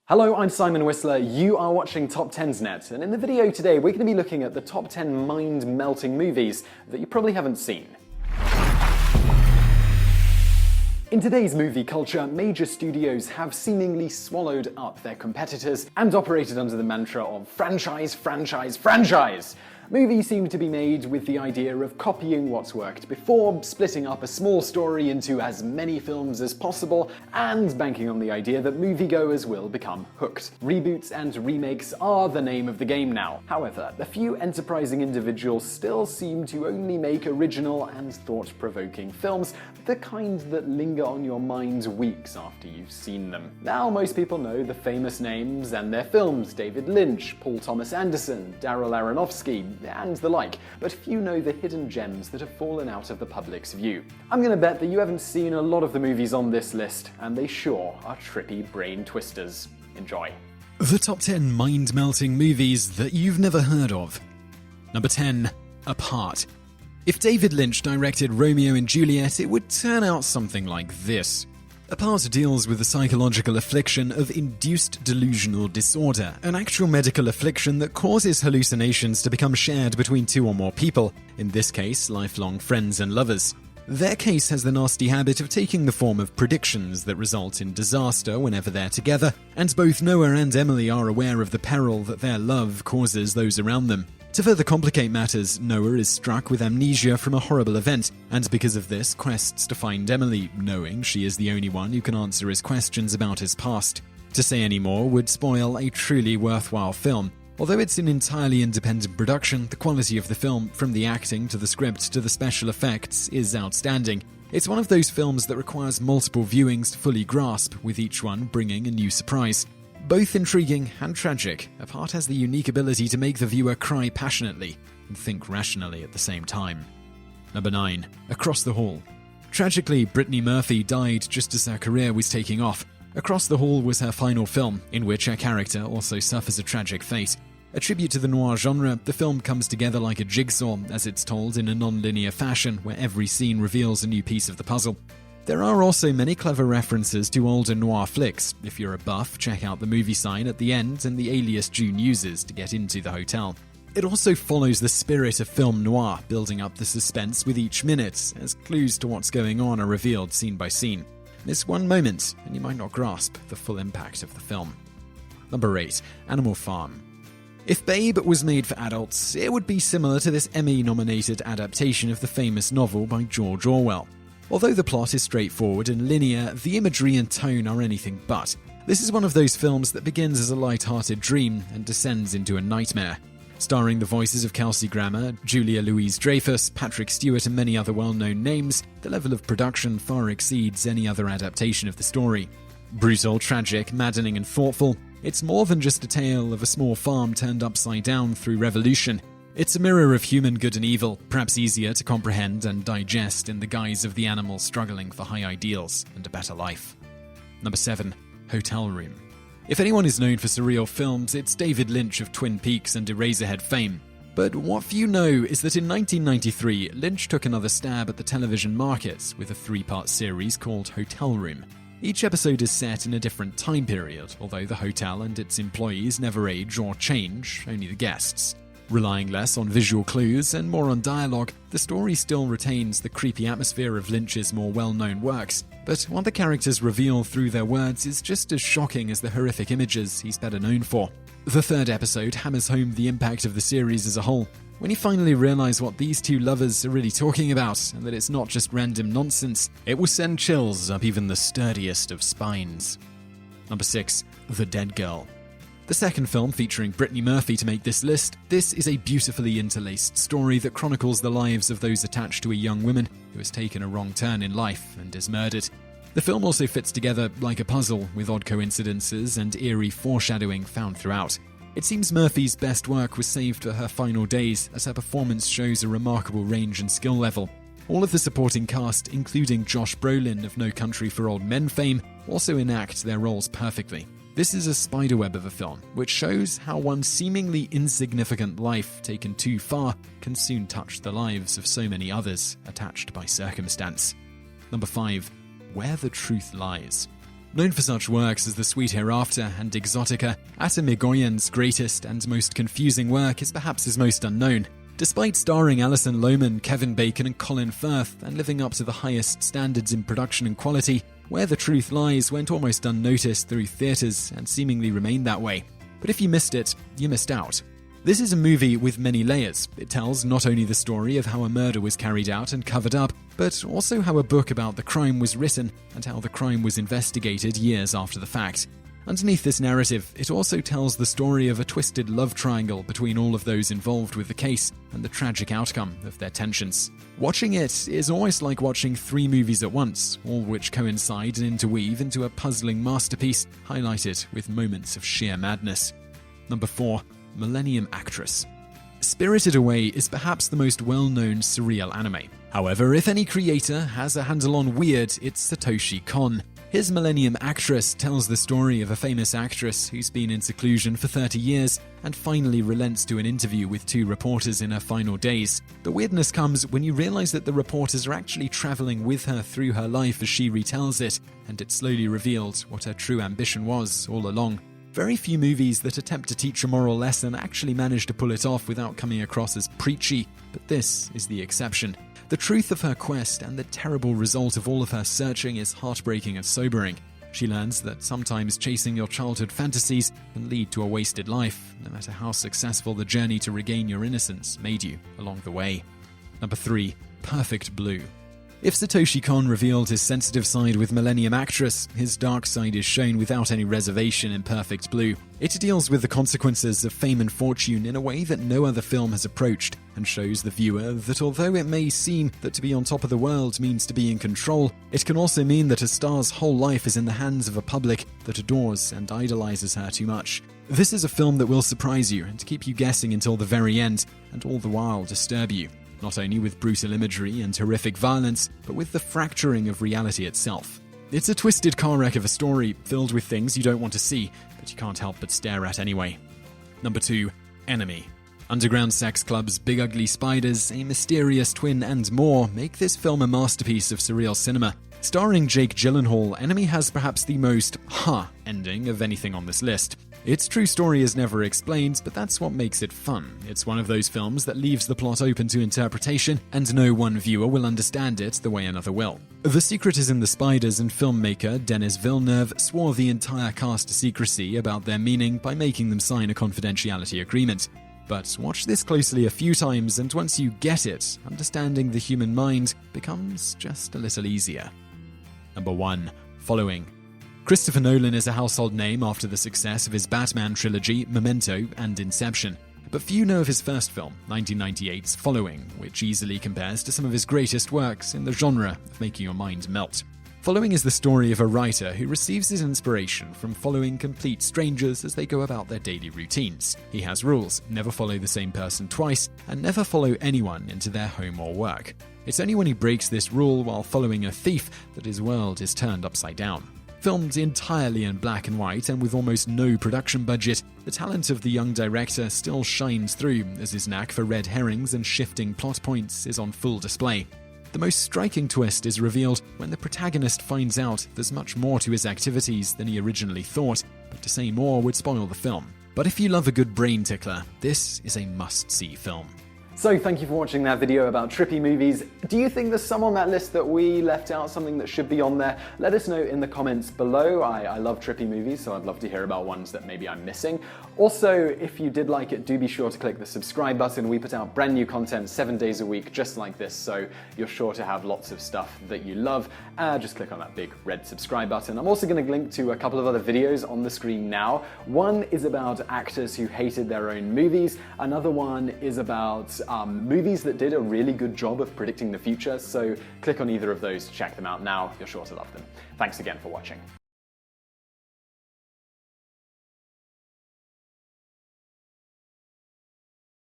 Hello, I'm Simon Whistler, you are watching TopTenzNet, and in the video today we're going to be looking at the top 10 mind-melting movies that you probably haven't seen. In today's movie culture, major studios have seemingly swallowed up their competitors and operated under the mantra of franchise, franchise, franchise. Movies seem to be made with the idea of copying what's worked before, splitting up a small story into as many films as possible, and banking on the idea that moviegoers will become hooked. Reboots and remakes are the name of the game now. However, a few enterprising individuals still seem to only make original and thought-provoking films, the kind that linger on your mind weeks after you've seen them. Now, most people know the famous names and their films: David Lynch, Paul Thomas Anderson, Darren Aronofsky, and the like, but few know the hidden gems that have fallen out of the public's view. I'm gonna bet that you haven't seen a lot of the movies on this list, and they sure are trippy brain twisters. Enjoy. The top 10 mind-melting movies that you've never heard of. Number 10. Apart. If David Lynch directed Romeo and Juliet, it would turn out something like this. Apart deals with the psychological affliction of induced delusional disorder, an actual medical affliction that causes hallucinations to become shared between two or more people, in this case, lifelong friends and lovers. Their case has the nasty habit of taking the form of predictions that result in disaster whenever they're together, and both Noah and Emily are aware of the peril that their love causes those around them. To further complicate matters, Noah is struck with amnesia from a horrible event, and because of this, quests to find Emily, knowing she is the only one who can answer his questions about his past. To say any more would spoil a truly worthwhile film. Although it's an entirely independent production, the quality of the film, from the acting to the script to the special effects, is outstanding. It's one of those films that requires multiple viewings to fully grasp, with each one bringing a new surprise. Both intriguing and tragic, Apart has the unique ability to make the viewer cry passionately and think rationally at the same time. Number 9. Across the Hall. Tragically, Brittany Murphy died just as her career was taking off. Across the Hall was her final film, in which her character also suffers a tragic fate. A tribute to the noir genre, the film comes together like a jigsaw, as it's told in a non-linear fashion where every scene reveals a new piece of the puzzle. There are also many clever references to older noir flicks. If you're a buff, check out the movie sign at the end and the alias June uses to get into the hotel. It also follows the spirit of film noir, building up the suspense with each minute, as clues to what's going on are revealed scene by scene. Miss one moment, and you might not grasp the full impact of the film. Number 8. Animal Farm. If Babe was made for adults, it would be similar to this Emmy-nominated adaptation of the famous novel by George Orwell. Although the plot is straightforward and linear, the imagery and tone are anything but. This is one of those films that begins as a light-hearted dream and descends into a nightmare. Starring the voices of Kelsey Grammer, Julia Louis-Dreyfus, Patrick Stewart and many other well-known names, the level of production far exceeds any other adaptation of the story. Brutal, tragic, maddening and thoughtful, it's more than just a tale of a small farm turned upside down through revolution. It's a mirror of human good and evil, perhaps easier to comprehend and digest in the guise of the animals struggling for high ideals and a better life. Number 7. Hotel Room. If anyone is known for surreal films, it's David Lynch of Twin Peaks and Eraserhead fame. But what few know is that in 1993, Lynch took another stab at the television market with a 3-part series called Hotel Room. Each episode is set in a different time period, although the hotel and its employees never age or change, only the guests. Relying less on visual clues and more on dialogue, the story still retains the creepy atmosphere of Lynch's more well-known works, but what the characters reveal through their words is just as shocking as the horrific images he's better known for. The 3rd episode hammers home the impact of the series as a whole. When you finally realize what these two lovers are really talking about, and that it's not just random nonsense, it will send chills up even the sturdiest of spines. Number 6. The Dead Girl. The second film featuring Brittany Murphy to make this list, this is a beautifully interlaced story that chronicles the lives of those attached to a young woman who has taken a wrong turn in life and is murdered. The film also fits together like a puzzle, with odd coincidences and eerie foreshadowing found throughout. It seems Murphy's best work was saved for her final days, as her performance shows a remarkable range and skill level. All of the supporting cast, including Josh Brolin of No Country for Old Men fame, also enact their roles perfectly. This is a spiderweb of a film, which shows how one seemingly insignificant life taken too far can soon touch the lives of so many others attached by circumstance. Number 5. Where the Truth Lies. Known for such works as The Sweet Hereafter and Exotica, Atom Irigoyen's greatest and most confusing work is perhaps his most unknown. Despite starring Alison Lohman, Kevin Bacon and Colin Firth and living up to the highest standards in production and quality, Where the Truth Lies went almost unnoticed through theatres and seemingly remained that way. But if you missed it, you missed out. This is a movie with many layers. It tells not only the story of how a murder was carried out and covered up, but also how a book about the crime was written and how the crime was investigated years after the fact. Underneath this narrative, it also tells the story of a twisted love triangle between all of those involved with the case and the tragic outcome of their tensions. Watching it is almost like watching 3 movies at once, all which coincide and interweave into a puzzling masterpiece, highlighted with moments of sheer madness. Number 4. Millennium Actress. Spirited Away is perhaps the most well-known surreal anime. However, if any creator has a handle on weird, it's Satoshi Kon. His Millennium Actress tells the story of a famous actress who's been in seclusion for 30 years and finally relents to an interview with 2 reporters in her final days. The weirdness comes when you realize that the reporters are actually traveling with her through her life as she retells it, and it's slowly revealed what her true ambition was all along. Very few movies that attempt to teach a moral lesson actually manage to pull it off without coming across as preachy, but this is the exception. The truth of her quest and the terrible result of all of her searching is heartbreaking and sobering. She learns that sometimes chasing your childhood fantasies can lead to a wasted life, no matter how successful the journey to regain your innocence made you along the way. Number 3. Perfect Blue. If Satoshi Kon revealed his sensitive side with Millennium Actress, his dark side is shown without any reservation in Perfect Blue. It deals with the consequences of fame and fortune in a way that no other film has approached, and shows the viewer that although it may seem that to be on top of the world means to be in control, it can also mean that a star's whole life is in the hands of a public that adores and idolizes her too much. This is a film that will surprise you and keep you guessing until the very end, and all the while disturb you. Not only with brutal imagery and horrific violence, but with the fracturing of reality itself. It's a twisted car wreck of a story filled with things you don't want to see, but you can't help but stare at anyway. Number 2. Enemy. Underground sex clubs, big ugly spiders, a mysterious twin and more make this film a masterpiece of surreal cinema. Starring Jake Gyllenhaal, Enemy has perhaps the most ending of anything on this list. Its true story is never explained, but that's what makes it fun. It's one of those films that leaves the plot open to interpretation, and no one viewer will understand it the way another will. The secret is in the spiders, and filmmaker Denis Villeneuve swore the entire cast to secrecy about their meaning by making them sign a confidentiality agreement. But watch this closely a few times, and once you get it, understanding the human mind becomes just a little easier. Number 1. Following. Christopher Nolan is a household name after the success of his Batman trilogy, Memento, and Inception. But few know of his first film, 1998's Following, which easily compares to some of his greatest works in the genre of making your mind melt. Following is the story of a writer who receives his inspiration from following complete strangers as they go about their daily routines. He has rules: never follow the same person twice, and never follow anyone into their home or work. It's only when he breaks this rule while following a thief that his world is turned upside down. Filmed entirely in black and white and with almost no production budget, the talent of the young director still shines through as his knack for red herrings and shifting plot points is on full display. The most striking twist is revealed when the protagonist finds out there's much more to his activities than he originally thought, but to say more would spoil the film. But if you love a good brain tickler, this is a must-see film. So thank you for watching that video about trippy movies. Do you think there's some on that list that we left out, something that should be on there? Let us know in the comments below. I love trippy movies, so I'd love to hear about ones that maybe I'm missing. Also, if you did like it, do be sure to click the subscribe button. We put out brand new content 7 days a week just like this, so you're sure to have lots of stuff that you love. Just click on that big red subscribe button. I'm also going to link to a couple of other videos on the screen now. One is about actors who hated their own movies. Another one is about movies that did a really good job of predicting the future, so click on either of those to check them out now. You're sure to love them. Thanks again for watching.